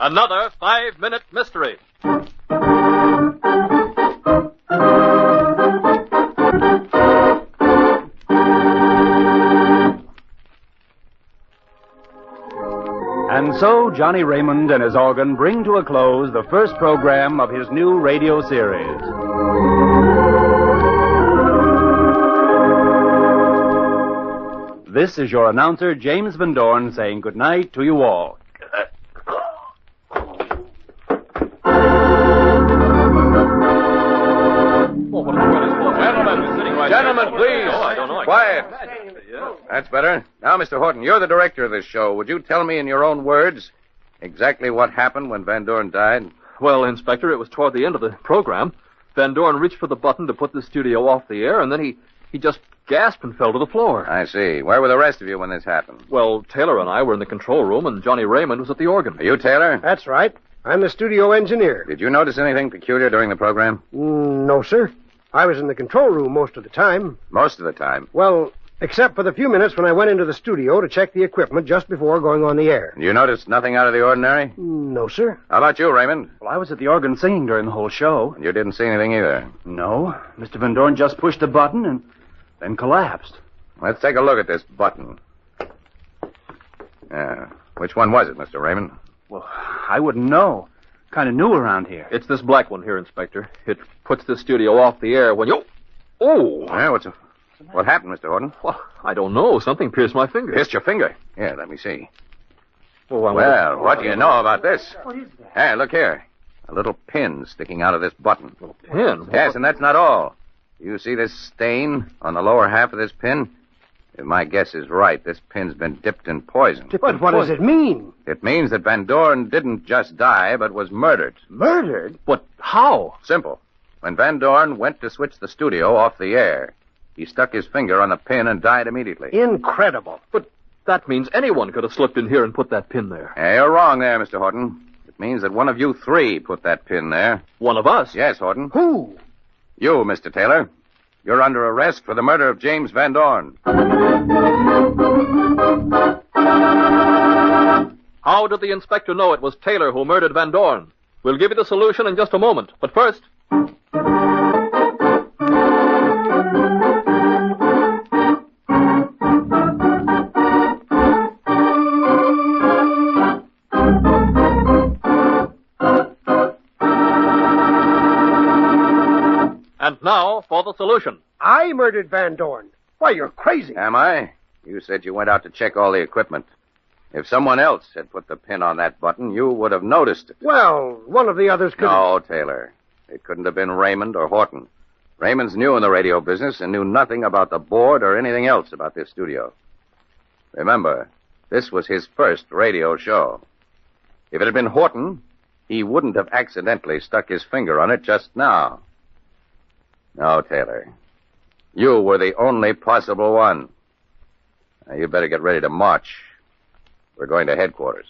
Another 5-minute mystery. And so Johnny Raymond and his organ bring to a close the first program of his new radio series. This is your announcer, James Van Dorn, saying good night to you all. Gentlemen, please. Quiet. That's better. Now, Mr. Horton, you're the director of this show. Would you tell me in your own words exactly what happened when Van Dorn died? Well, Inspector, it was toward the end of the program. Van Dorn reached for the button to put the studio off the air, and then he just gasped and fell to the floor. I see. Where were the rest of you when this happened? Well, Taylor and I were in the control room, and Johnny Raymond was at the organ. Are you Taylor? That's right. I'm the studio engineer. Did you notice anything peculiar during the program? No, sir. I was in the control room most of the time. Most of the time? Well, except for the few minutes when I went into the studio to check the equipment just before going on the air. You noticed nothing out of the ordinary? No, sir. How about you, Raymond? Well, I was at the organ singing during the whole show. And you didn't see anything either? No. Mr. Van Dorn just pushed a button and then collapsed. Let's take a look at this button. Which one was it, Mr. Raymond? Well, I wouldn't know. Kind of new around here. It's this black one here, Inspector. It puts the studio off the air when you... Oh! Well, what happened, Mr. Horton? Well, I don't know. Something pierced my finger. Pierced your finger? Here, let me see. Well, what do you know about this? What is that? Hey, look here. A little pin sticking out of this button. A little pin? Yes, and that's not all. You see this stain on the lower half of this pin? If my guess is right, this pin's been dipped in poison. But what does it mean? It means that Van Dorn didn't just die, but was murdered. Murdered? But how? Simple. When Van Dorn went to switch the studio off the air, he stuck his finger on the pin and died immediately. Incredible. But that means anyone could have slipped in here and put that pin there. Hey, you're wrong there, Mr. Horton. It means that one of you three put that pin there. One of us? Yes, Horton. Who? You, Mr. Taylor. You're under arrest for the murder of James Van Dorn. How did the inspector know it was Taylor who murdered Van Dorn? We'll give you the solution in just a moment. But first... And now for the solution. I murdered Van Dorn. Why, you're crazy. Am I? You said you went out to check all the equipment. If someone else had put the pin on that button, you would have noticed it. Well, one of the others could... No, Taylor. It couldn't have been Raymond or Horton. Raymond's new in the radio business and knew nothing about the board or anything else about this studio. Remember, this was his first radio show. If it had been Horton, he wouldn't have accidentally stuck his finger on it just now. No, Taylor. You were the only possible one. Now, you better get ready to march. We're going to headquarters.